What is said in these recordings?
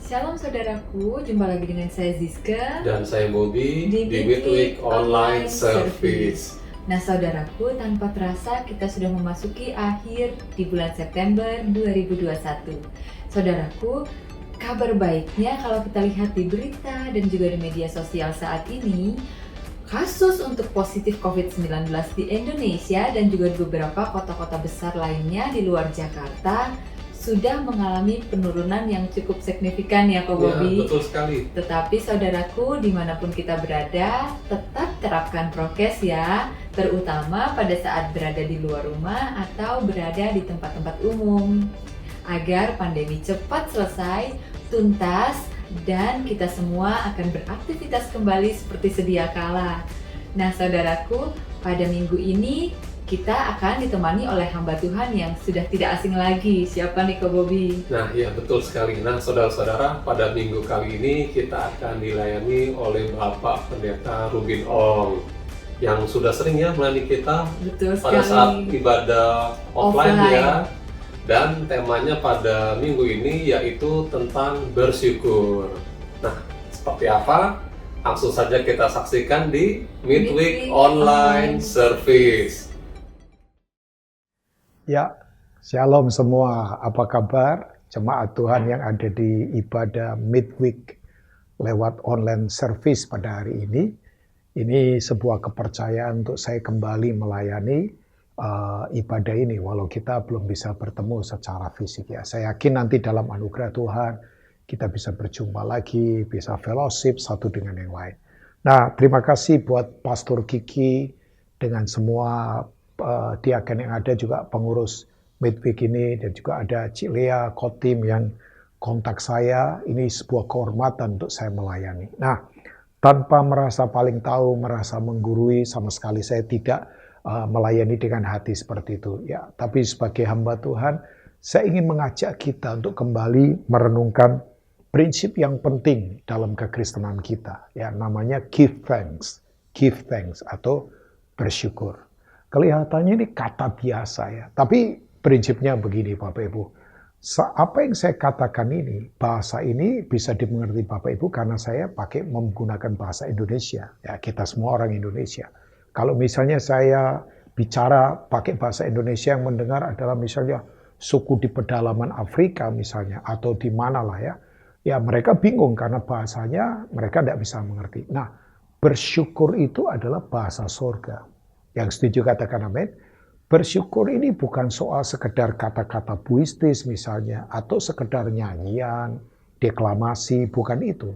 Shalom saudaraku, jumpa lagi dengan saya Zizka Dan saya Bobby di di Midweek Online Service. Service. Nah saudaraku, tanpa terasa kita sudah memasuki akhir di bulan September 2021. Saudaraku, kabar baiknya kalau kita lihat di berita dan juga di media sosial saat ini, kasus untuk positif COVID-19 di Indonesia dan juga di beberapa kota-kota besar lainnya di luar Jakarta sudah mengalami penurunan yang cukup signifikan ya Ko Bobby. Ya, betul sekali. Tetapi saudaraku, dimanapun kita berada, tetap terapkan prokes ya, terutama pada saat berada di luar rumah atau berada di tempat-tempat umum, agar pandemi cepat selesai, tuntas, dan kita semua akan beraktivitas kembali seperti sedia kala. Nah saudaraku, pada minggu ini kita akan ditemani oleh hamba Tuhan yang sudah tidak asing lagi. Siapa nih Ko Bobby? Nah, ya betul sekali. Nah, saudara-saudara, pada minggu kali ini kita akan dilayani oleh Bapak Pendeta Rubin Ong yang sudah sering ya melayani kita Betul pada sekali. saat ibadah offline ya. Dan temanya pada minggu ini yaitu tentang bersyukur. Nah, seperti apa? Langsung saja kita saksikan di Midweek Online Service. Ya, shalom semua. Apa kabar? Jemaat Tuhan yang ada di ibadah midweek lewat online service pada hari ini. Ini sebuah kepercayaan untuk saya kembali melayani ibadah ini, walau kita belum bisa bertemu secara fisik ya. Saya yakin nanti dalam anugerah Tuhan kita bisa berjumpa lagi, bisa fellowship satu dengan yang lain. Nah, terima kasih buat Pastor Kiki dengan semua diaken yang ada, juga pengurus midweek ini, dan juga ada Cik Lea Kotim yang kontak saya. Ini sebuah kehormatan untuk saya melayani. Nah, tanpa merasa paling tahu, merasa menggurui, sama sekali saya tidak melayani dengan hati seperti itu. Ya, tapi sebagai hamba Tuhan, saya ingin mengajak kita untuk kembali merenungkan prinsip yang penting dalam kekristenan kita. Ya, namanya give thanks atau bersyukur. Kelihatannya ini kata biasa ya, tapi prinsipnya begini Bapak Ibu. Apa yang saya katakan ini, bahasa ini bisa dimengerti Bapak Ibu karena saya pakai menggunakan bahasa Indonesia. Ya, kita semua orang Indonesia. Kalau misalnya saya bicara pakai bahasa Indonesia, yang mendengar adalah misalnya suku di pedalaman Afrika misalnya, atau di mana lah ya. Ya mereka bingung karena bahasanya mereka tidak bisa mengerti. Nah, bersyukur itu adalah bahasa surga. Yang setuju katakan amin. Bersyukur ini bukan soal sekedar kata-kata puitis misalnya, atau sekedar nyanyian, deklamasi, bukan itu.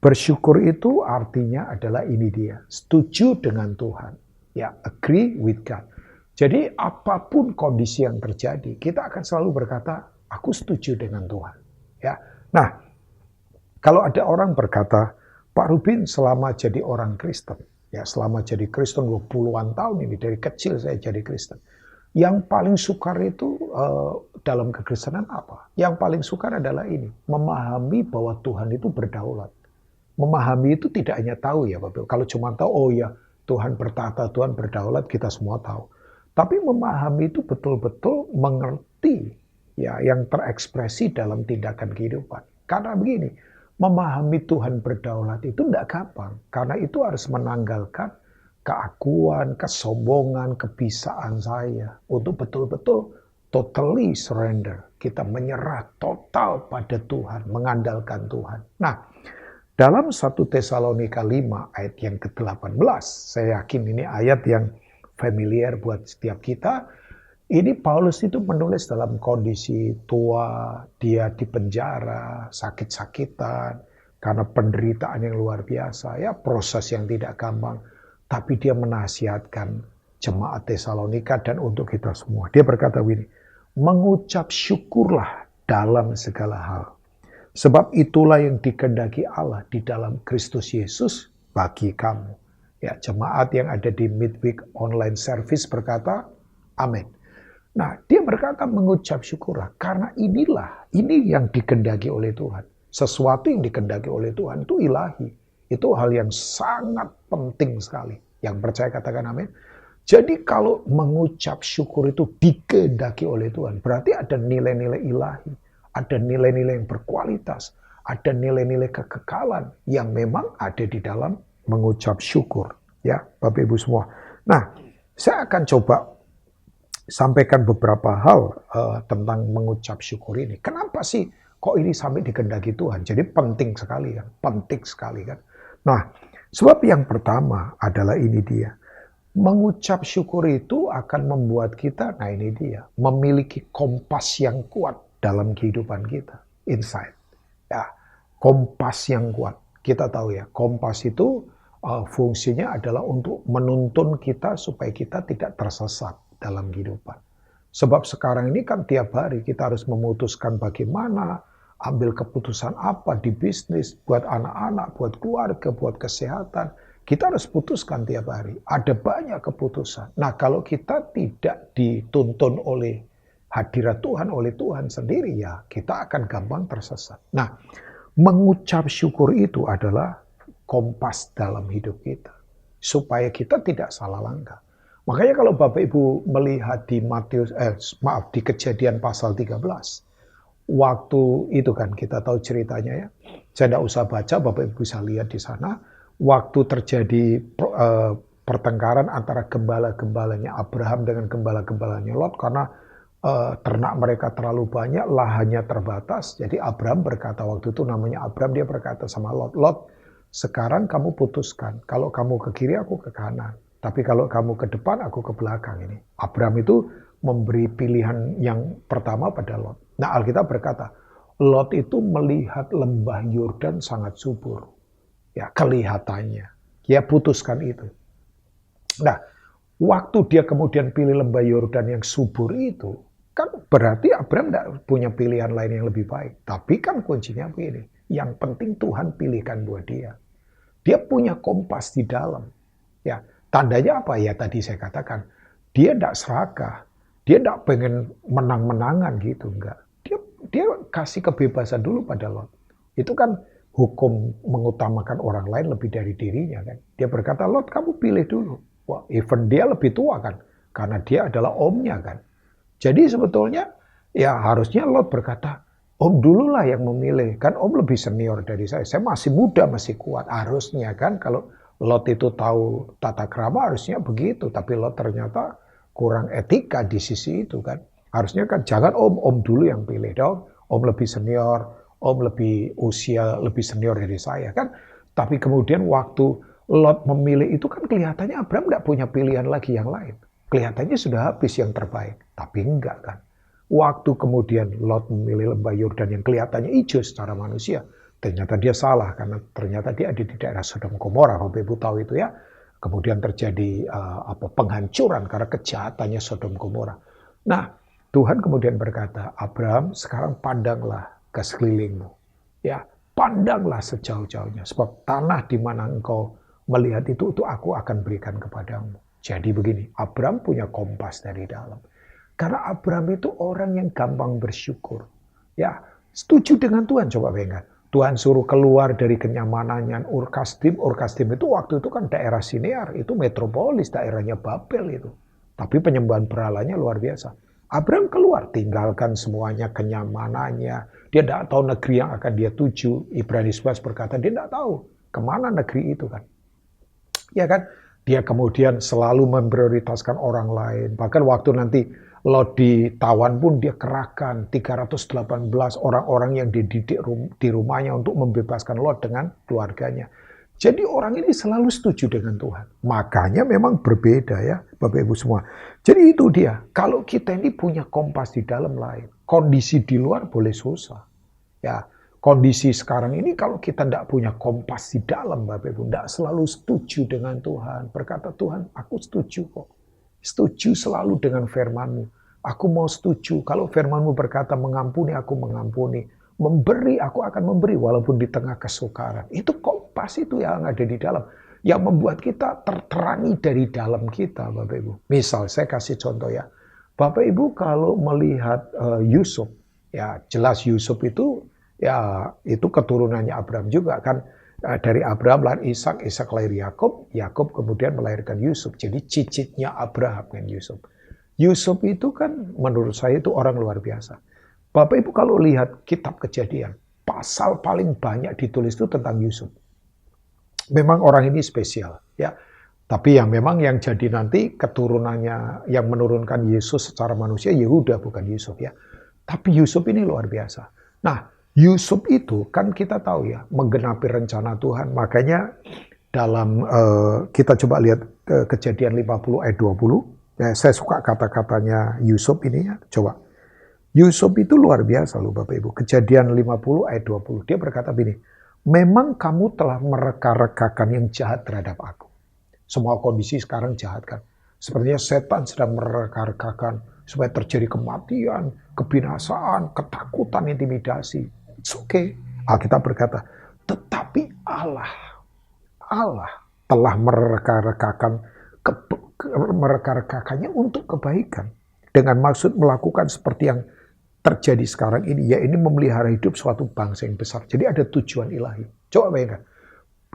Bersyukur itu artinya adalah ini dia, setuju dengan Tuhan. Ya, agree with God. Jadi apapun kondisi yang terjadi, kita akan selalu berkata, aku setuju dengan Tuhan. Ya. Nah, kalau ada orang berkata, Pak Rubin selama jadi orang Kristen, ya selama jadi Kristen 20-an tahun ini, dari kecil saya jadi Kristen. Yang paling sukar itu dalam kekristenan apa? Yang paling sukar adalah ini, memahami bahwa Tuhan itu berdaulat. Memahami itu tidak hanya tahu ya Bapak. Kalau cuma tahu, oh ya Tuhan bertata, Tuhan berdaulat, kita semua tahu. Tapi memahami itu betul-betul mengerti ya yang terekspresi dalam tindakan kehidupan. Karena begini, memahami Tuhan berdaulat itu tidak gampang. Karena itu harus menanggalkan keakuan, kesombongan, kebisaan saya. Untuk betul-betul totally surrender. Kita menyerah total pada Tuhan, mengandalkan Tuhan. Nah, dalam 1 Tesalonika 5 ayat yang ke-18, saya yakin ini ayat yang familiar buat setiap kita. Ini Paulus itu menulis dalam kondisi tua, dia di penjara, sakit-sakitan, karena penderitaan yang luar biasa, ya proses yang tidak gampang. Tapi dia menasihatkan jemaat Tesalonika dan untuk kita semua. Dia berkata begini, mengucap syukurlah dalam segala hal. Sebab itulah yang dikehendaki Allah di dalam Kristus Yesus bagi kamu. Ya, jemaat yang ada di midweek online service berkata, amin. Nah, dia berkata mengucap syukurlah karena ini yang dikehendaki oleh Tuhan. Sesuatu yang dikehendaki oleh Tuhan itu ilahi. Itu hal yang sangat penting sekali. Yang percaya katakan amin. Jadi kalau mengucap syukur itu dikehendaki oleh Tuhan, berarti ada nilai-nilai ilahi, ada nilai-nilai yang berkualitas, ada nilai-nilai kekekalan yang memang ada di dalam mengucap syukur. Ya, Bapak Ibu semua. Nah, saya akan coba sampaikan beberapa hal tentang mengucap syukur ini. Kenapa sih kok ini sampai dikehendaki Tuhan? Jadi penting sekali kan, penting sekali kan. Nah, sebab yang pertama adalah ini dia. Mengucap syukur itu akan membuat kita, nah ini dia, memiliki kompas yang kuat dalam kehidupan kita, insight. Ya, kompas yang kuat. Kita tahu ya, kompas itu fungsinya adalah untuk menuntun kita supaya kita tidak tersesat dalam kehidupan. Sebab sekarang ini kan tiap hari kita harus memutuskan bagaimana, ambil keputusan apa di bisnis, buat anak-anak, buat keluarga, buat kesehatan. Kita harus putuskan tiap hari. Ada banyak keputusan. Nah, kalau kita tidak dituntun oleh hadirat Tuhan, oleh Tuhan sendiri, ya kita akan gampang tersesat. Nah, mengucap syukur itu adalah kompas dalam hidup kita. Supaya kita tidak salah langkah. Makanya kalau Bapak Ibu melihat di di Kejadian pasal 13, waktu itu kan kita tahu ceritanya ya. Saya tidak usah baca, Bapak Ibu bisa lihat di sana. Waktu terjadi pertengkaran antara gembala-gembalanya Abraham dengan gembala-gembalanya Lot karena ternak mereka terlalu banyak, lahannya terbatas. Jadi Abraham berkata, waktu itu namanya Abraham, dia berkata sama Lot, Lot, sekarang kamu putuskan, kalau kamu ke kiri aku ke kanan, tapi kalau kamu ke depan aku ke belakang ini. Abraham itu memberi pilihan yang pertama pada Lot. Nah, Alkitab berkata, Lot itu melihat lembah Yordan sangat subur. Ya, kelihatannya. Dia putuskan itu. Nah, waktu dia kemudian pilih lembah Yordan yang subur itu, kan berarti Abraham tidak punya pilihan lain yang lebih baik. Tapi kan kuncinya begini, yang penting Tuhan pilihkan buat dia. Dia punya kompas di dalam. Ya, tandanya apa? Ya tadi saya katakan, dia tidak serakah. Dia tidak pengen menang-menangan gitu, enggak. Dia kasih kebebasan dulu pada Lot. Itu kan hukum mengutamakan orang lain lebih dari dirinya kan. Dia berkata, Lot kamu pilih dulu. Wah, even dia lebih tua kan. Karena dia adalah omnya kan. Jadi sebetulnya ya harusnya Lot berkata, om dululah yang memilih. Kan om lebih senior dari saya. Saya masih muda, masih kuat. Harusnya kan kalau Lot itu tahu tata krama harusnya begitu. Tapi Lot ternyata kurang etika di sisi itu kan. Harusnya kan jangan om dulu yang pilih dong. Om lebih senior. Om lebih usia lebih senior dari saya kan. Tapi kemudian waktu Lot memilih itu kan kelihatannya Abraham tidak punya pilihan lagi yang lain. Kelihatannya sudah habis yang terbaik. Tapi enggak kan. Waktu kemudian Lot memilih lembah Yordan yang kelihatannya hijau secara manusia. Ternyata dia salah karena ternyata dia ada di daerah Sodom Gomora. Bapak Ibu tahu itu ya. Kemudian terjadi penghancuran karena kejahatannya Sodom Gomora. Nah, Tuhan kemudian berkata, Abraham sekarang pandanglah ke sekelilingmu. Ya, pandanglah sejauh-jauhnya. Sebab tanah di mana engkau melihat itu aku akan berikan kepadamu. Jadi begini, Abraham punya kompas dari dalam. Karena Abraham itu orang yang gampang bersyukur. Ya, setuju dengan Tuhan, coba bayangkan. Tuhan suruh keluar dari kenyamanannya Ur Kasdim. Ur Kasdim itu waktu itu kan daerah Sinear, itu metropolis, daerahnya Babel itu. Tapi penyembahan berhalanya luar biasa. Abraham keluar, tinggalkan semuanya, kenyamanannya. Dia tidak tahu negeri yang akan dia tuju. Ibrani 11 berkata, dia tidak tahu kemana negeri itu kan. Ya kan, dia kemudian selalu memprioritaskan orang lain. Bahkan waktu nanti Lot ditawan pun dia kerahkan 318 orang-orang yang dididik di rumahnya untuk membebaskan Lot dengan keluarganya. Jadi orang ini selalu setuju dengan Tuhan. Makanya memang berbeda ya Bapak Ibu semua. Jadi itu dia. Kalau kita ini punya kompas di dalam lain. Kondisi di luar boleh susah. Ya, kondisi sekarang ini kalau kita tidak punya kompas di dalam Bapak Ibu. Tidak selalu setuju dengan Tuhan. Berkata Tuhan aku setuju kok. Setuju selalu dengan firman-Mu. Aku mau setuju. Kalau firman-Mu berkata mengampuni aku mengampuni. Memberi aku akan memberi walaupun di tengah kesukaran. Itu kompas itu yang ada di dalam. Yang membuat kita terterangi dari dalam kita Bapak Ibu. Misal saya kasih contoh ya. Bapak Ibu kalau melihat Yusuf. Ya jelas Yusuf itu ya itu keturunannya Abraham juga kan. Dari Abraham lahir Ishak, Ishak lahir Yakub. Yakub kemudian melahirkan Yusuf. Jadi cicitnya Abraham kan Yusuf. Yusuf itu kan menurut saya itu orang luar biasa. Bapak Ibu kalau lihat kitab Kejadian, pasal paling banyak ditulis itu tentang Yusuf. Memang orang ini spesial, ya. Tapi yang memang yang jadi nanti keturunannya yang menurunkan Yesus secara manusia Yehuda, bukan Yusuf, ya. Tapi Yusuf ini luar biasa. Nah, Yusuf itu kan kita tahu ya, menggenapi rencana Tuhan. Makanya dalam kita coba lihat Kejadian 50 ayat 20. Ya, saya suka kata-katanya Yusuf ini ya. Coba. Yusuf itu luar biasa loh Bapak Ibu. Kejadian 50 ayat 20. Dia berkata begini, memang kamu telah mereka-rekakan yang jahat terhadap aku. Semua kondisi sekarang jahat kan. Sepertinya setan sedang mereka-rekakan supaya terjadi kematian, kebinasaan, ketakutan, intimidasi. It's okay. Alkitab berkata, tetapi Allah telah mereka-rekakannya untuk kebaikan. Dengan maksud melakukan seperti yang terjadi sekarang ini, ya ini memelihara hidup suatu bangsa yang besar. Jadi ada tujuan ilahi. Coba bayangkan.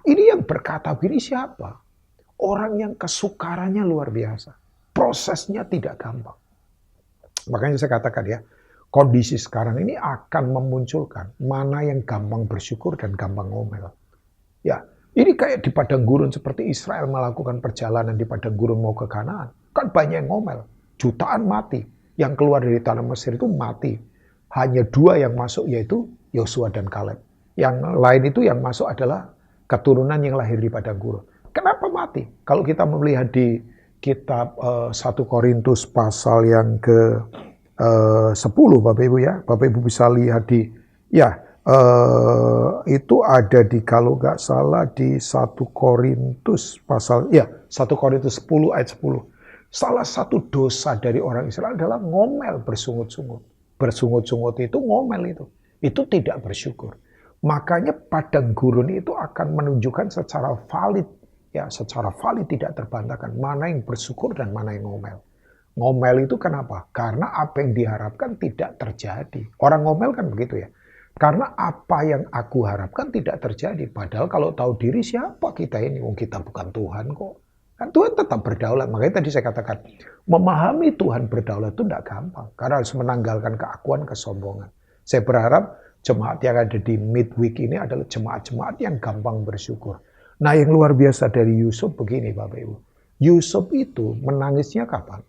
Ini yang berkata begini siapa? Orang yang kesukarannya luar biasa. Prosesnya tidak gampang. Makanya saya katakan ya, kondisi sekarang ini akan memunculkan mana yang gampang bersyukur dan gampang ngomel. Ya, ini kayak di padang gurun seperti Israel melakukan perjalanan di padang gurun mau ke Kanaan. Kan banyak yang ngomel. Jutaan mati. Yang keluar dari tanah Mesir itu mati. Hanya 2 yang masuk yaitu Yosua dan Kaleb. Yang lain itu yang masuk adalah keturunan yang lahir di padang gurun. Kenapa mati? Kalau kita melihat di kitab 1 Korintus pasal yang ke 10 Bapak Ibu ya. Bapak Ibu bisa lihat di ya itu ada di kalau nggak salah di 1 Korintus pasal ya 1 Korintus 10 ayat 10. Salah satu dosa dari orang Israel adalah ngomel bersungut-sungut. Bersungut-sungut itu ngomel itu. Itu tidak bersyukur. Makanya padang gurun itu akan menunjukkan secara valid ya secara valid tidak terbantahkan mana yang bersyukur dan mana yang ngomel. Ngomel itu kenapa? Karena apa yang diharapkan tidak terjadi. Orang ngomel kan begitu ya. Karena apa yang aku harapkan tidak terjadi. Padahal kalau tahu diri siapa kita ini? Kita bukan Tuhan kok. Kan Tuhan tetap berdaulat. Makanya tadi saya katakan, memahami Tuhan berdaulat itu tidak gampang. Karena harus menanggalkan keakuan, kesombongan. Saya berharap jemaat yang ada di midweek ini adalah jemaat-jemaat yang gampang bersyukur. Nah yang luar biasa dari Yusuf begini Bapak Ibu. Yusuf itu menangisnya kapan?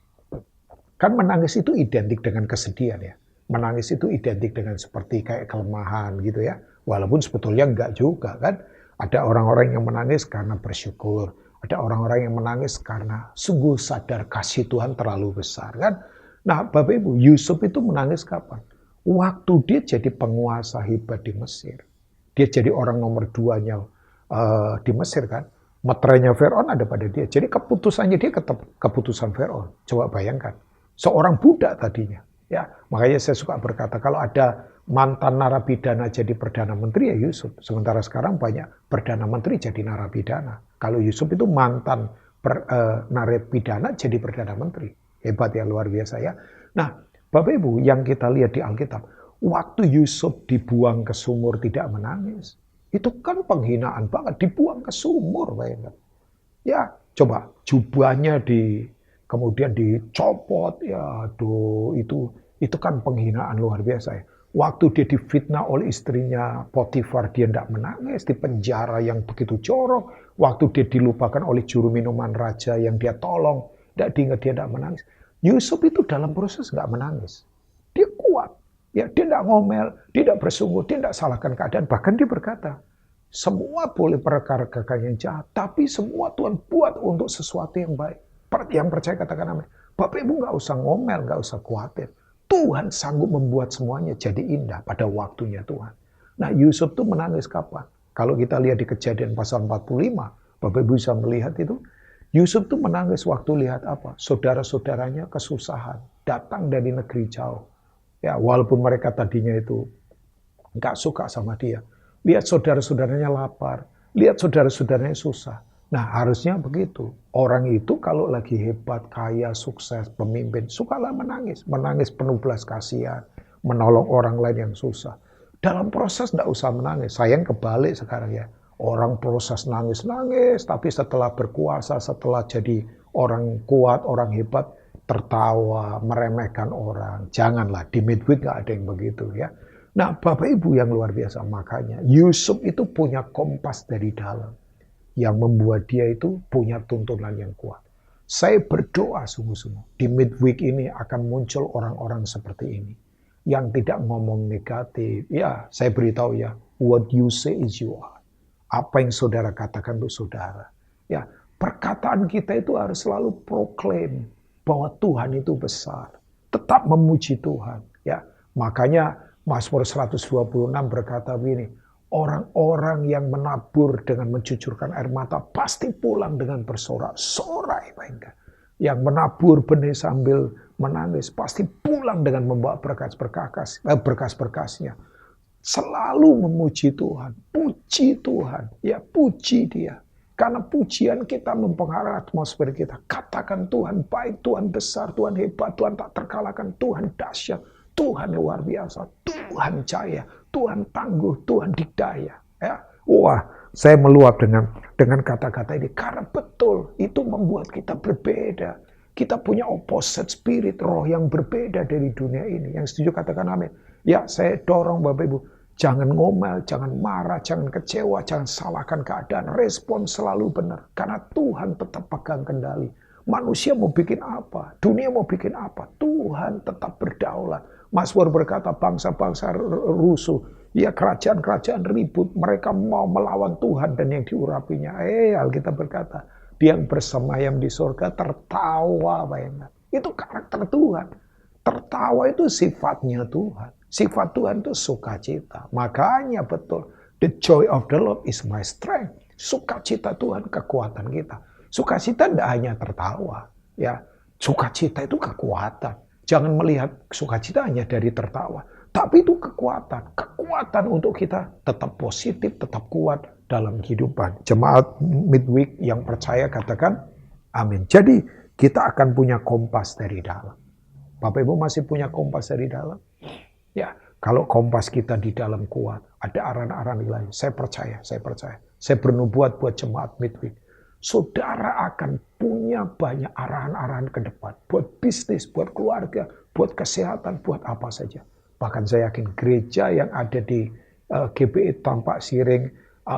Kan menangis itu identik dengan kesedihan ya. Menangis itu identik dengan seperti kayak kelemahan gitu ya. Walaupun sebetulnya enggak juga kan. Ada orang-orang yang menangis karena bersyukur. Ada orang-orang yang menangis karena sungguh sadar kasih Tuhan terlalu besar kan. Nah Bapak Ibu, Yusuf itu menangis kapan? Waktu dia jadi penguasa hebat di Mesir. Dia jadi orang nomor 2-nya di Mesir kan. Meterainya Firaun ada pada dia. Jadi keputusannya dia keputusan Firaun. Coba bayangkan. Seorang budak tadinya. Ya, makanya saya suka berkata kalau ada mantan narapidana jadi perdana menteri ya Yusuf. Sementara sekarang banyak perdana menteri jadi narapidana. Kalau Yusuf itu mantan narapidana jadi perdana menteri. Hebat ya, luar biasa ya. Nah, Bapak Ibu yang kita lihat di Alkitab, waktu Yusuf dibuang ke sumur tidak menangis. Itu kan penghinaan banget, dibuang ke sumur, bayangkan. Ya, coba jubahnya kemudian dicopot, ya aduh itu kan penghinaan luar biasa ya. Waktu dia difitnah oleh istrinya Potifar, dia tidak menangis, di penjara yang begitu jorok. Waktu dia dilupakan oleh juru minuman raja yang dia tolong, tidak diingat dia tidak menangis. Yusuf itu dalam proses nggak menangis. Dia kuat. Ya, dia tidak ngomel, dia tidak bersungut, dia tidak salahkan keadaan. Bahkan dia berkata, semua boleh perkara-perkara yang jahat, tapi semua Tuhan buat untuk sesuatu yang baik. Yang percaya katakan amin. Bapak Ibu nggak usah ngomel, nggak usah khawatir. Tuhan sanggup membuat semuanya jadi indah pada waktunya Tuhan. Nah Yusuf tuh menangis kapan? Kalau kita lihat di Kejadian pasal 45, Bapak Ibu bisa melihat itu. Yusuf tuh menangis waktu lihat apa? Saudara-saudaranya kesusahan, datang dari negeri jauh. Ya, walaupun mereka tadinya itu nggak suka sama dia. Lihat saudara-saudaranya lapar. Lihat saudara-saudaranya susah. Nah harusnya begitu. Orang itu kalau lagi hebat, kaya, sukses, pemimpin, sukalah menangis. Menangis penuh belas kasihan. Menolong orang lain yang susah. Dalam proses nggak usah menangis. Sayang kebalik sekarang ya. Orang proses nangis-nangis. Tapi setelah berkuasa, setelah jadi orang kuat, orang hebat, tertawa, meremehkan orang. Janganlah, di midweek nggak ada yang begitu ya. Nah, Bapak Ibu yang luar biasa, makanya Yusuf itu punya kompas dari dalam yang membuat dia itu punya tuntunan yang kuat. Saya berdoa sungguh-sungguh di midweek ini akan muncul orang-orang seperti ini yang tidak ngomong negatif. Ya, saya beritahu ya, what you say is you are. Apa yang saudara katakan untuk saudara. Ya, perkataan kita itu harus selalu proklaim bahwa Tuhan itu besar. Tetap memuji Tuhan. Ya, makanya Mazmur 126 berkata begini, orang-orang yang menabur dengan mencucurkan air mata pasti pulang dengan bersorak-sorai. Yang menabur benih sambil menangis pasti pulang dengan membawa berkas-berkasnya. Selalu memuji Tuhan, puji Tuhan, ya puji Dia. Karena pujian kita mempengaruhi atmosfer kita. Katakan Tuhan baik, Tuhan besar, Tuhan hebat, Tuhan tak terkalahkan, Tuhan dahsyat, Tuhan luar biasa, Tuhan jaya, Tuhan tangguh, Tuhan dikdaya. Ya. Wah, saya meluap dengan kata-kata ini. Karena betul, itu membuat kita berbeda. Kita punya opposite spirit, roh yang berbeda dari dunia ini. Yang setuju katakan amin. Ya, saya dorong Bapak Ibu. Jangan ngomel, jangan marah, jangan kecewa, jangan salahkan keadaan. Respon selalu benar. Karena Tuhan tetap pegang kendali. Manusia mau bikin apa? Dunia mau bikin apa? Tuhan tetap berdaulat. Mazmur berkata bangsa-bangsa rusuh. Ya kerajaan-kerajaan ribut. Mereka mau melawan Tuhan dan yang diurapinya. Alkitab berkata, dia yang bersemayam di surga tertawa. Bayangkan. Itu karakter Tuhan. Tertawa itu sifatnya Tuhan. Sifat Tuhan itu sukacita. Makanya betul. The joy of the Lord is my strength. Sukacita Tuhan kekuatan kita. Sukacita tidak hanya tertawa. Ya, sukacita itu kekuatan. Jangan melihat sukacita hanya dari tertawa. Tapi itu kekuatan. Kekuatan untuk kita tetap positif, tetap kuat dalam kehidupan. Jemaat midweek yang percaya katakan amin. Jadi kita akan punya kompas dari dalam. Bapak Ibu masih punya kompas dari dalam? Ya, kalau kompas kita di dalam kuat, ada arahan-arahan ilahi. Saya percaya. Saya bernubuat buat jemaat midweek. Saudara akan punya banyak arahan-arahan ke depan. Buat bisnis, buat keluarga, buat kesehatan, buat apa saja. Bahkan saya yakin gereja yang ada di GBI Tampak Siring,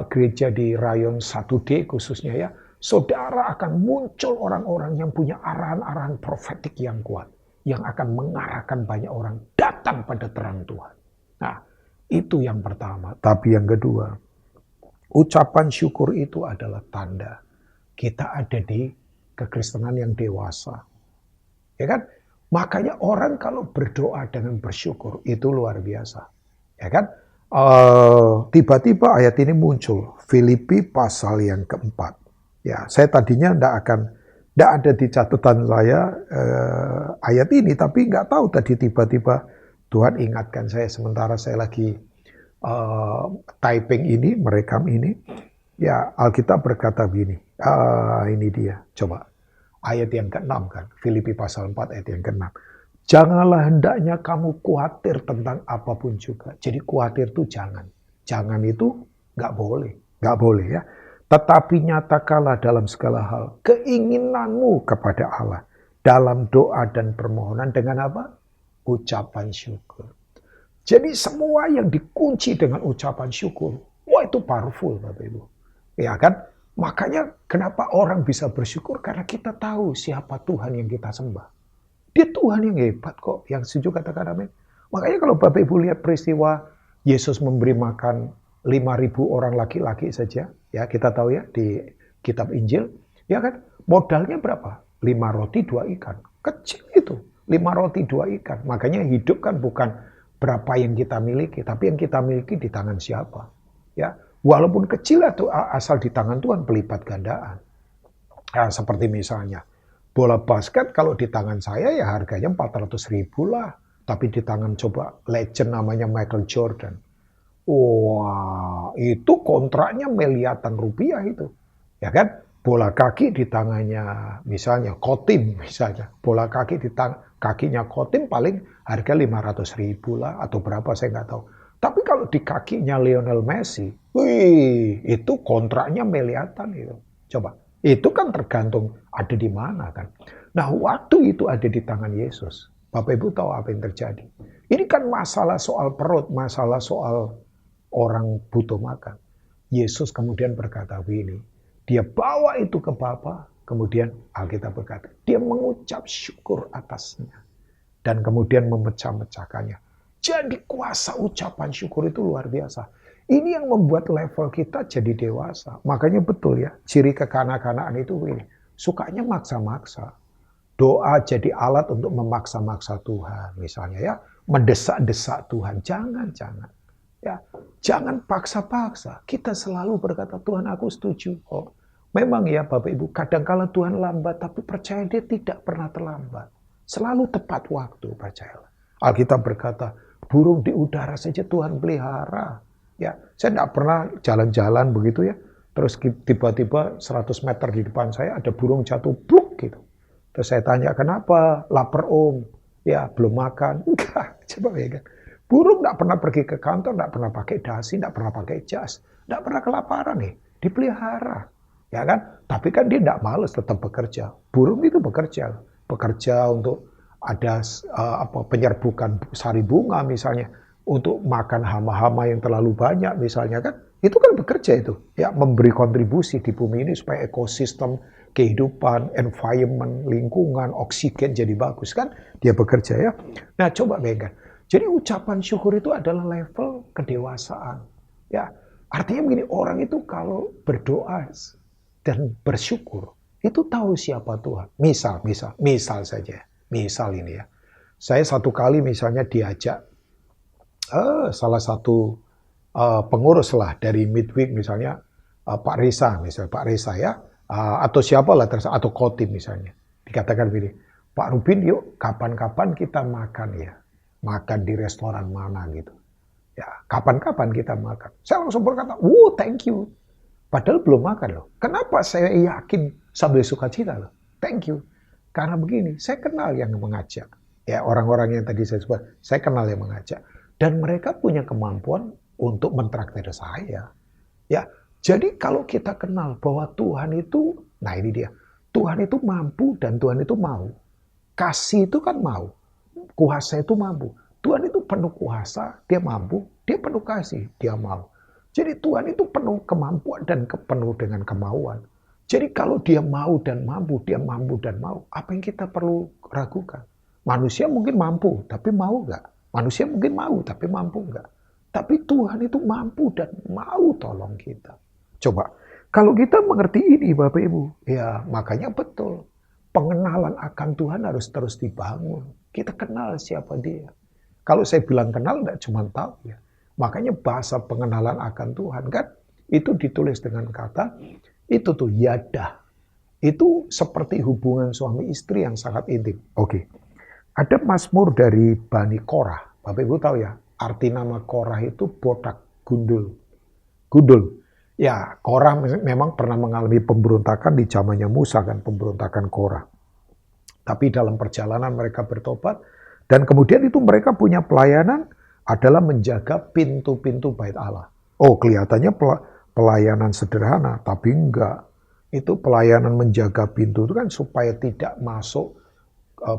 gereja di Rayon 1D khususnya ya. Saudara akan muncul orang-orang yang punya arahan-arahan profetik yang kuat. Yang akan mengarahkan banyak orang datang pada terang Tuhan. Nah, itu yang pertama. Tapi yang kedua, ucapan syukur itu adalah tanda kita ada di kekristenan yang dewasa. Ya kan? Makanya orang kalau berdoa dengan bersyukur itu luar biasa. Ya kan? Tiba-tiba ayat ini muncul. Filipi pasal yang keempat. Ya, saya tadinya tidak ada di catatan saya ayat ini, tapi nggak tahu tadi tiba-tiba Tuhan ingatkan saya sementara saya lagi typing ini, merekam ini. Ya, Alkitab berkata begini, ini dia, coba. Ayat yang ke-6 kan, Filipi pasal 4 ayat yang ke-6. Janganlah hendaknya kamu khawatir tentang apapun juga. Jadi khawatir itu jangan. Jangan itu nggak boleh ya. Tetapi nyatakanlah dalam segala hal keinginanmu kepada Allah dalam doa dan permohonan dengan apa? Ucapan syukur. Jadi semua yang dikunci dengan ucapan syukur, wah itu powerful Bapak Ibu. Ya kan? Makanya kenapa orang bisa bersyukur? Karena kita tahu siapa Tuhan yang kita sembah. Dia Tuhan yang hebat kok. Yang setuju katakan amin. Makanya kalau Bapak Ibu lihat peristiwa Yesus memberi makan 5.000 orang laki-laki saja, ya kita tahu ya di kitab Injil, ya kan modalnya berapa? 5 roti 2 ikan, kecil itu, 5 roti 2 ikan. Makanya hidup kan bukan berapa yang kita miliki, tapi yang kita miliki di tangan siapa, ya walaupun kecil atau asal di tangan Tuhan pelipat gandaan. Nah, seperti misalnya bola basket kalau di tangan saya ya harganya 400.000 lah, tapi di tangan coba legend namanya Michael Jordan. Wah, itu kontraknya miliaran rupiah itu. Ya kan? Bola kaki di tangannya misalnya Kotim misalnya. Bola kaki di kakinya Kotim paling harga 500.000 lah atau berapa saya nggak tahu. Tapi kalau di kakinya Lionel Messi, wih, itu kontraknya miliaran itu. Coba, itu kan tergantung ada di mana kan. Nah, waktu itu ada di tangan Yesus. Bapak Ibu tahu apa yang terjadi? Ini kan masalah soal perut, masalah soal orang butuh makan. Yesus kemudian berkata begini, dia bawa itu ke Bapa, kemudian Alkitab berkata, dia mengucap syukur atasnya. Dan kemudian memecah-mecahkannya. Jadi kuasa ucapan syukur itu luar biasa. Ini yang membuat level kita jadi dewasa. Makanya betul ya, ciri kekanak-kanakan itu ini. Sukanya maksa-maksa. Doa jadi alat untuk memaksa-maksa Tuhan. Misalnya ya, mendesak-desak Tuhan. Jangan. Ya, jangan paksa-paksa. Kita selalu berkata, Tuhan aku setuju. Oh, memang ya Bapak Ibu, kadang-kala Tuhan lambat, tapi percaya dia tidak pernah terlambat. Selalu tepat waktu, percayalah. Alkitab berkata, burung di udara saja Tuhan pelihara. Ya, saya tidak pernah jalan-jalan begitu ya. Terus tiba-tiba 100 meter di depan saya ada burung jatuh, pluk gitu. Terus saya tanya, kenapa? Lapar om. Ya, belum makan. Enggak, coba ya kan. Burung tidak pernah pergi ke kantor, tidak pernah pakai dasi, tidak pernah pakai jas. Tidak pernah kelaparan nih, dipelihara. Ya kan? Tapi kan dia tidak malas, tetap bekerja. Burung itu bekerja untuk ada penyerbukan sari bunga misalnya, untuk makan hama-hama yang terlalu banyak misalnya kan, itu kan bekerja itu, ya memberi kontribusi di bumi ini supaya ekosistem, kehidupan, environment, lingkungan, oksigen jadi bagus kan, dia bekerja ya. Nah coba bayangkan, jadi ucapan syukur itu adalah level kedewasaan, ya artinya begini, orang itu kalau berdoa dan bersyukur itu tahu siapa Tuhan. Misal saja. Misal ini ya. Saya satu kali misalnya diajak salah satu pengurus lah dari Midweek misalnya Pak Reza ya, atau siapalah atau Khotib misalnya. Dikatakan begini, Pak Rubin yuk kapan-kapan kita makan ya. Makan di restoran mana gitu. Ya, kapan-kapan kita makan. Saya langsung berkata, thank you. Padahal belum makan loh. Kenapa saya yakin sambil sukacita loh? Thank you. Karena begini, saya kenal yang mengajak. Ya, orang-orang yang tadi saya sebut, saya kenal yang mengajak. Dan mereka punya kemampuan untuk mentraktir saya. Ya, jadi kalau kita kenal bahwa Tuhan itu, nah ini dia. Tuhan itu mampu dan Tuhan itu mau. Kasih itu kan mau. Kuasa itu mampu. Tuhan itu penuh kuasa, dia mampu, dia penuh kasih, dia mau. Jadi Tuhan itu penuh kemampuan dan penuh dengan kemauan. Jadi kalau dia mau dan mampu, dia mampu dan mau, apa yang kita perlu ragukan? Manusia mungkin mampu, tapi mau nggak? Manusia mungkin mau, tapi mampu nggak? Tapi Tuhan itu mampu dan mau tolong kita. Coba, kalau kita mengerti ini Bapak Ibu, ya makanya betul. Pengenalan akan Tuhan harus terus dibangun. Kita kenal siapa dia. Kalau saya bilang kenal, nggak cuma tahu ya. Makanya bahasa pengenalan akan Tuhan kan itu ditulis dengan kata itu tuh yadah. Itu seperti hubungan suami istri yang sangat intim. Oke. Ada Mazmur dari Bani Korah. Bapak Ibu tahu ya, arti nama Korah itu botak, gundul. Gundul. Ya, Korah memang pernah mengalami pemberontakan di zamannya Musa kan, pemberontakan Korah. Tapi dalam perjalanan mereka bertobat dan kemudian itu mereka punya pelayanan adalah menjaga pintu-pintu bait Allah. Oh, kelihatannya pelayanan sederhana, tapi enggak. Itu pelayanan menjaga pintu itu kan supaya tidak masuk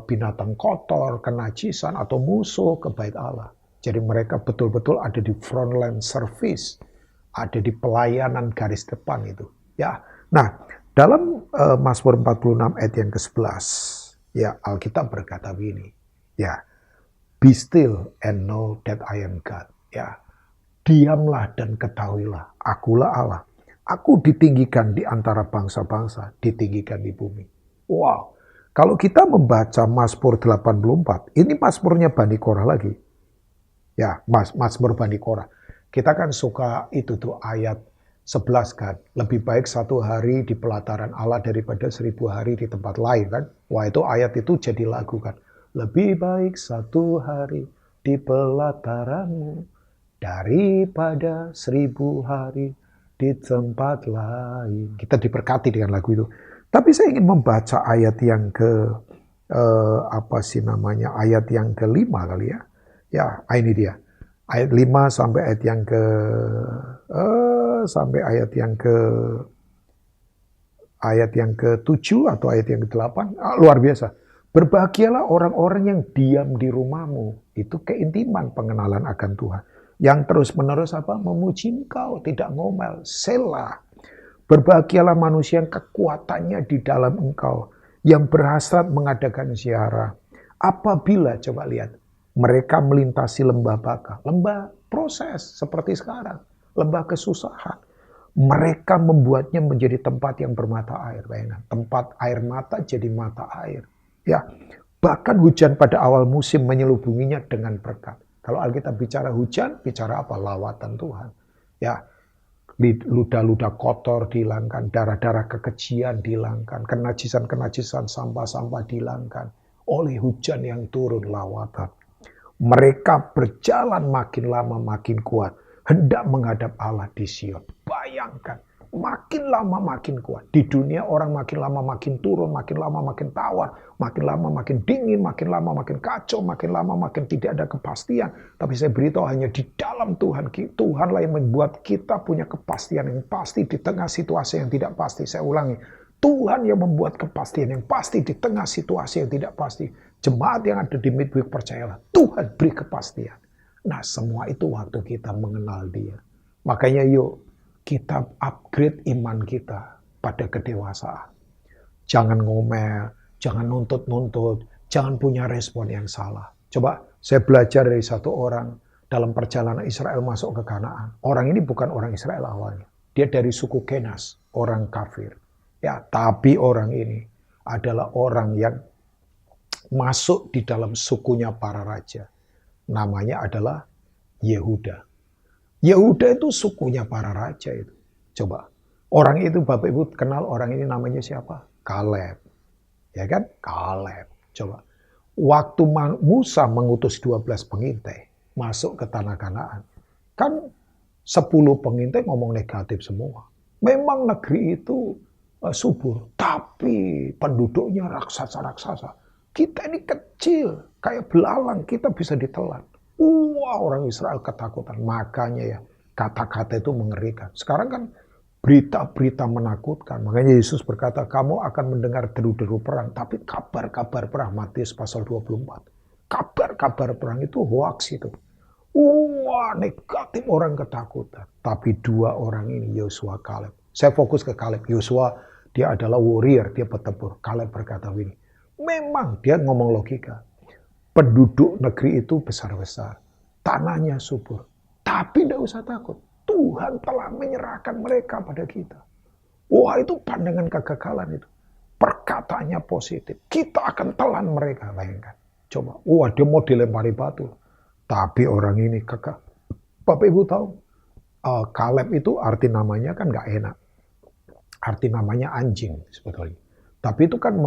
binatang kotor, kenajisan, atau musuh ke bait Allah. Jadi mereka betul-betul ada di frontline service, ada di pelayanan garis depan itu. Ya, nah dalam Mazmur 46 ayat yang ke-11, ya Alkitab berkata begini, ya. Be still and know that I am God. Ya, diamlah dan ketahuilah, akulah Allah. Aku ditinggikan di antara bangsa-bangsa, ditinggikan di bumi. Wow, kalau kita membaca Mazmur 84, ini Mazmurnya Bani Korah lagi. Ya, Mazmur Bani Korah. Kita kan suka itu tuh ayat 11 kan. Lebih baik 1 hari di pelataran Allah daripada 1000 hari di tempat lain kan. Wah, itu ayat itu jadi lagu kan. Lebih baik 1 hari di pelataranmu daripada 1000 hari di tempat lain. Kita diberkati dengan lagu itu. Tapi saya ingin membaca ayat yang ayat yang ke-5 kali ya. Ya, ini dia. Ayat 5 sampai ayat yang ke-7 atau ayat yang ke-8. Luar biasa. Berbahagialah orang-orang yang diam di rumahmu. Itu keintiman pengenalan akan Tuhan. Yang terus-menerus apa? Memuji Engkau, tidak ngomel. Selah. Berbahagialah manusia yang kekuatannya di dalam Engkau, yang berhasrat mengadakan ziarah. Apabila, coba lihat, mereka melintasi lembah baka, lembah proses seperti sekarang, lembah kesusahan. Mereka membuatnya menjadi tempat yang bermata air, bayangkan. Tempat air mata jadi mata air. Ya, bahkan hujan pada awal musim menyelubunginya dengan berkat. Kalau Alkitab bicara hujan, bicara apa? Lawatan Tuhan. Ya, ludah-ludah kotor dihilangkan, darah-darah kekejian dihilangkan, kenajisan-kenajisan, sampah-sampah dihilangkan oleh hujan yang turun lawatan. Mereka berjalan makin lama makin kuat, hendak menghadap Allah di Sion. Bayangkan, makin lama makin kuat. Di dunia orang makin lama makin turun, makin lama makin tawar, makin lama makin dingin, makin lama makin kacau, makin lama makin tidak ada kepastian. Tapi saya beritahu hanya di dalam Tuhan. Tuhanlah yang membuat kita punya kepastian yang pasti di tengah situasi yang tidak pasti. Saya ulangi, Tuhan yang membuat kepastian yang pasti di tengah situasi yang tidak pasti. Jemaat yang ada di Midweek percayalah, Tuhan beri kepastian. Nah, semua itu waktu kita mengenal Dia. Makanya yuk, kita upgrade iman kita pada kedewasaan. Jangan ngomel, jangan nuntut-nuntut, jangan punya respon yang salah. Coba saya belajar dari satu orang dalam perjalanan Israel masuk ke Kanaan. Orang ini bukan orang Israel awalnya. Dia dari suku Kenas, orang kafir. Ya, tapi orang ini adalah orang yang masuk di dalam sukunya para raja. Namanya adalah Yehuda. Yehuda itu sukunya para raja itu. Coba, orang itu Bapak Ibu kenal orang ini namanya siapa? Kaleb. Ya kan? Kaleb. Coba, waktu Musa mengutus 12 pengintai masuk ke tanah Kanaan, kan 10 pengintai ngomong negatif semua. Memang negeri itu subur, tapi penduduknya raksasa-raksasa. Kita ini kecil, kayak belalang, kita bisa ditelan. Wah, orang Israel ketakutan. Makanya ya, kata-kata itu mengerikan. Sekarang kan berita-berita menakutkan. Makanya Yesus berkata, kamu akan mendengar deru-deru perang, tapi kabar-kabar perang, Matius pasal 24. Kabar-kabar perang itu hoax itu. Wah, negatif, orang ketakutan. Tapi dua orang ini, Yosua, Kaleb. Saya fokus ke Kaleb. Yosua, dia adalah warrior, dia petebur. Kaleb berkata begini, memang dia ngomong logika. Penduduk negeri itu besar-besar. Tanahnya subur. Tapi tidak usah takut. Tuhan telah menyerahkan mereka pada kita. Wah, itu pandangan kegagalan itu. Perkataannya positif. Kita akan telan mereka. Bayangkan. Coba. Wah, dia mau dilempari batu. Tapi orang ini kekeh. Bapak Ibu tahu. Kaleb itu arti namanya kan gak enak. Arti namanya anjing sebetulnya. Tapi itu kan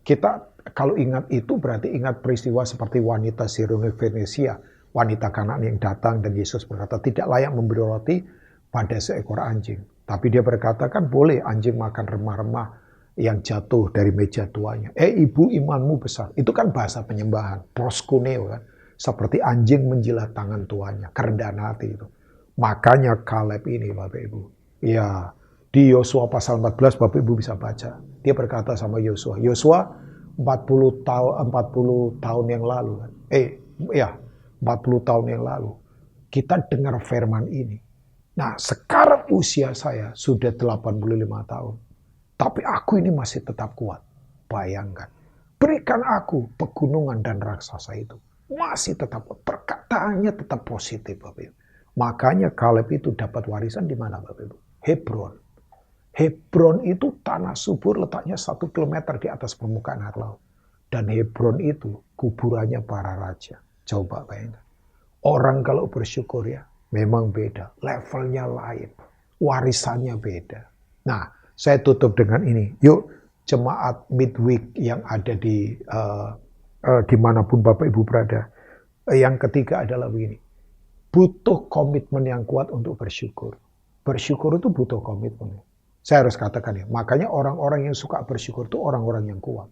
kita kalau ingat itu berarti ingat peristiwa seperti wanita Sirene Venesia, wanita Kanaan yang datang dan Yesus berkata tidak layak memberi roti pada seekor anjing. Tapi dia berkata kan boleh anjing makan remah-remah yang jatuh dari meja tuanya. Ibu imanmu besar. Itu kan bahasa penyembahan, proskuneo kan. Seperti anjing menjilat tangan tuannya, kerendahan hati itu. Makanya Kaleb ini Bapak Ibu. Ya, di Yosua pasal 14 Bapak Ibu bisa baca. Dia berkata sama Yosua, Yosua 40 tahun yang lalu kan. 40 tahun yang lalu kita dengar firman ini. Nah, sekarang usia saya sudah 85 tahun. Tapi aku ini masih tetap kuat. Bayangkan. Berikan aku pegunungan dan raksasa itu. Masih tetap kuat. Perkataannya tetap positif Bapak Ibu. Makanya Kaleb itu dapat warisan di mana Bapak Ibu? Hebron. Hebron itu tanah subur letaknya 1 kilometer di atas permukaan air laut. Dan Hebron itu kuburannya para raja. Coba bayangkan. Orang kalau bersyukur ya, memang beda. Levelnya lain. Warisannya beda. Nah, saya tutup dengan ini. Yuk, jemaat midweek yang ada di dimanapun Bapak Ibu berada. Yang ketiga adalah begini. Butuh komitmen yang kuat untuk bersyukur. Bersyukur itu butuh komitmen. Saya harus katakan ya, makanya orang-orang yang suka bersyukur itu orang-orang yang kuat.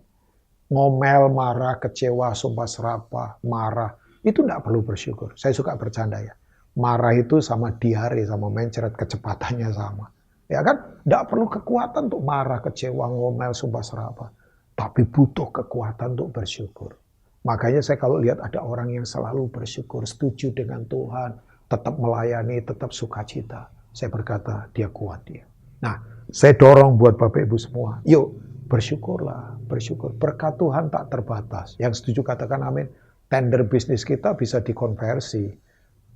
Ngomel, marah, kecewa, sumpah serapah, marah, itu tidak perlu bersyukur. Saya suka bercanda ya. Marah itu sama diare, sama mencret, kecepatannya sama. Ya kan? Tidak perlu kekuatan untuk marah, kecewa, ngomel, sumpah serapah. tapi butuh kekuatan untuk bersyukur. Makanya saya kalau lihat ada orang yang selalu bersyukur, setuju dengan Tuhan, tetap melayani, tetap sukacita, saya berkata dia kuat dia. Nah, saya dorong buat Bapak Ibu semua, yuk bersyukurlah, bersyukur. Berkat Tuhan tak terbatas. Yang setuju katakan amin. Tender bisnis kita bisa dikonversi,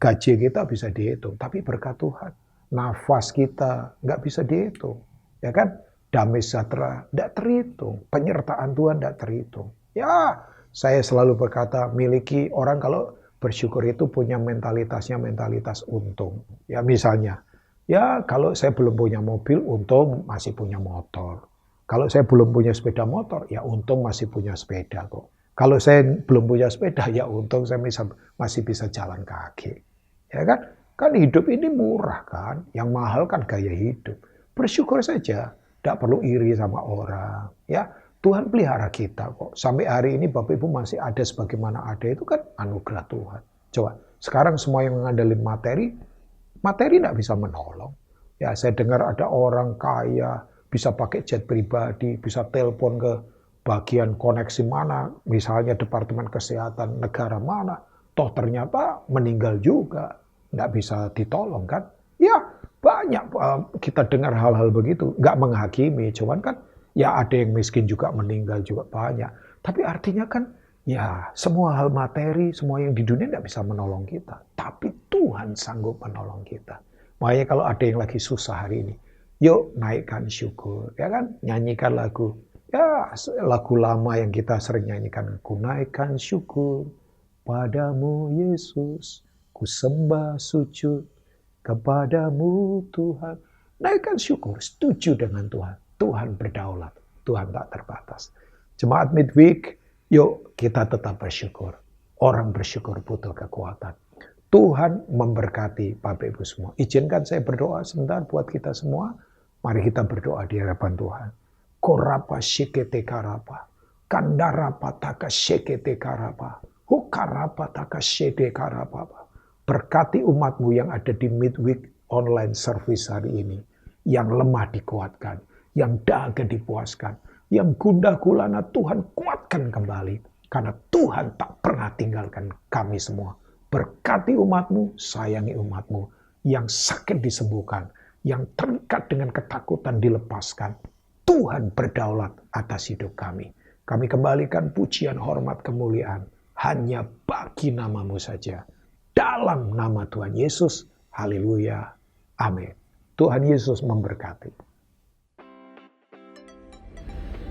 gaji kita bisa dihitung, tapi berkat Tuhan. Nafas kita nggak bisa dihitung, ya kan? Damai sejahtera nggak terhitung, penyertaan Tuhan nggak terhitung. Ya, saya selalu berkata, miliki orang kalau bersyukur itu punya mentalitasnya mentalitas untung. Ya misalnya, ya kalau saya belum punya mobil, untung masih punya motor. Kalau saya belum punya sepeda motor, ya untung masih punya sepeda kok. Kalau saya belum punya sepeda, ya untung saya masih bisa jalan kaki. Ya kan? Kan hidup ini murah kan, yang mahal kan gaya hidup. Bersyukur saja, tidak perlu iri sama orang. Ya, Tuhan pelihara kita kok. Sampai hari ini Bapak Ibu masih ada sebagaimana ada, itu kan anugerah Tuhan. Coba, sekarang semua yang mengandalkan materi tidak bisa menolong. Ya, saya dengar ada orang kaya, bisa pakai jet pribadi, bisa telepon ke bagian koneksi mana, misalnya Departemen Kesehatan negara mana, toh ternyata meninggal juga, nggak bisa ditolong kan. Ya, banyak kita dengar hal-hal begitu, nggak menghakimi, cuman kan ya ada yang miskin juga meninggal juga banyak. Tapi artinya kan ya semua hal materi, semua yang di dunia nggak bisa menolong kita. Tapi Tuhan sanggup menolong kita. Makanya kalau ada yang lagi susah hari ini, yuk naikkan syukur, ya kan? Nyanyikan lagu, ya lagu lama yang kita sering nyanyikan. Ku naikkan syukur padamu Yesus, ku sembah sujud kepadamu Tuhan. Naikkan syukur, setuju dengan Tuhan. Tuhan berdaulat, Tuhan tak terbatas. Jemaat midweek, yuk kita tetap bersyukur. Orang bersyukur butuh kekuatan. Tuhan memberkati Bapak Ibu semua. Izinkan saya berdoa sebentar buat kita semua. Mari kita berdoa di hadapan Tuhan. Korapa shekete karapa, kandarapa taka shekete karapa, hukarapa taka shede karapa. Berkati umatmu yang ada di midweek online service hari ini. Yang lemah dikuatkan, yang dahaga dipuaskan, yang gundah gulana Tuhan kuatkan kembali. Karena Tuhan tak pernah tinggalkan kami semua. Berkati umatmu, sayangi umatmu. Yang sakit disembuhkan, yang terikat dengan ketakutan dilepaskan. Tuhan berdaulat atas hidup kami. Kami kembalikan pujian, hormat, kemuliaan hanya bagi namamu saja. Dalam nama Tuhan Yesus, haleluya, amin. Tuhan Yesus memberkati.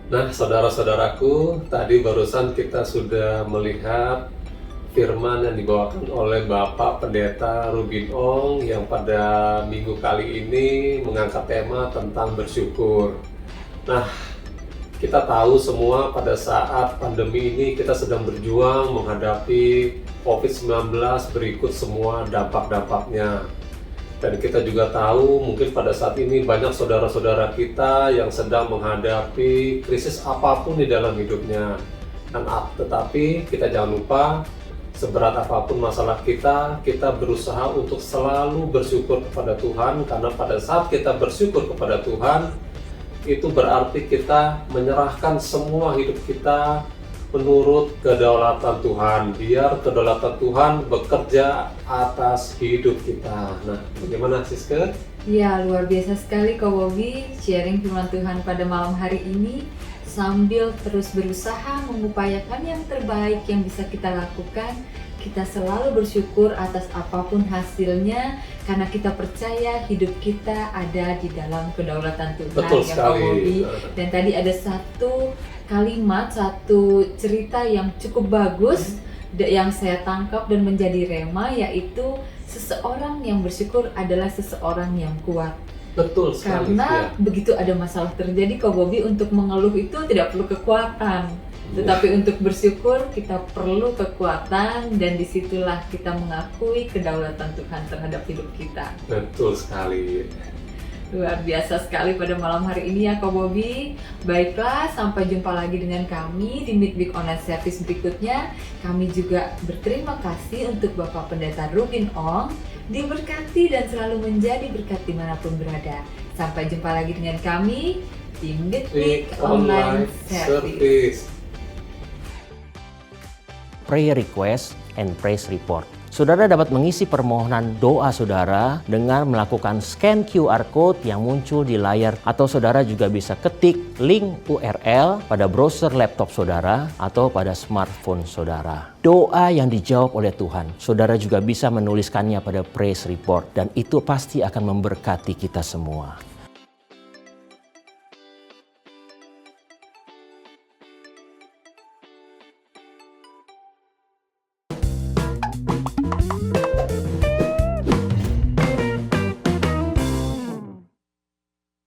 Nah, saudara-saudaraku, tadi barusan kita sudah melihat firman yang dibawakan oleh Bapak Pendeta Rubin Ong yang pada minggu kali ini mengangkat tema tentang bersyukur. Nah, kita tahu semua pada saat pandemi ini kita sedang berjuang menghadapi COVID-19 berikut semua dampak-dampaknya. Dan kita juga tahu mungkin pada saat ini banyak saudara-saudara kita yang sedang menghadapi krisis apapun di dalam hidupnya. Tetapi kita jangan lupa, seberat apapun masalah kita berusaha untuk selalu bersyukur kepada Tuhan. Karena pada saat kita bersyukur kepada Tuhan, itu berarti kita menyerahkan semua hidup kita menurut kedaulatan Tuhan. Biar kedaulatan Tuhan bekerja atas hidup kita. Nah, bagaimana Siska? Ya, luar biasa sekali Kak Bobby sharing firman Tuhan pada malam hari ini. Sambil terus berusaha mengupayakan yang terbaik yang bisa kita lakukan, kita selalu bersyukur atas apapun hasilnya, karena kita percaya hidup kita ada di dalam kedaulatan Tuhan. Betul ya, sekali. Kak Bobby. Dan tadi ada satu kalimat, satu cerita yang cukup bagus yang saya tangkap dan menjadi rema, yaitu seseorang yang bersyukur adalah seseorang yang kuat. Betul sekali. Karena begitu ada masalah terjadi, Kak Bobby, untuk mengeluh itu tidak perlu kekuatan. Tetapi untuk bersyukur kita perlu kekuatan, dan disitulah kita mengakui kedaulatan Tuhan terhadap hidup kita. Betul sekali. Luar biasa sekali pada malam hari ini ya Kak Bobby. Baiklah, sampai jumpa lagi dengan kami di Midweek Online Service berikutnya. Kami juga berterima kasih untuk Bapak Pendeta Rubin Ong. Diberkati dan selalu menjadi berkat dimanapun berada. Sampai jumpa lagi dengan kami di Midweek Online Service. Prayer request and praise report. Saudara dapat mengisi permohonan doa saudara dengan melakukan scan QR Code yang muncul di layar, atau saudara juga bisa ketik link URL pada browser laptop saudara atau pada smartphone saudara. Doa yang dijawab oleh Tuhan, saudara juga bisa menuliskannya pada praise report, dan itu pasti akan memberkati kita semua.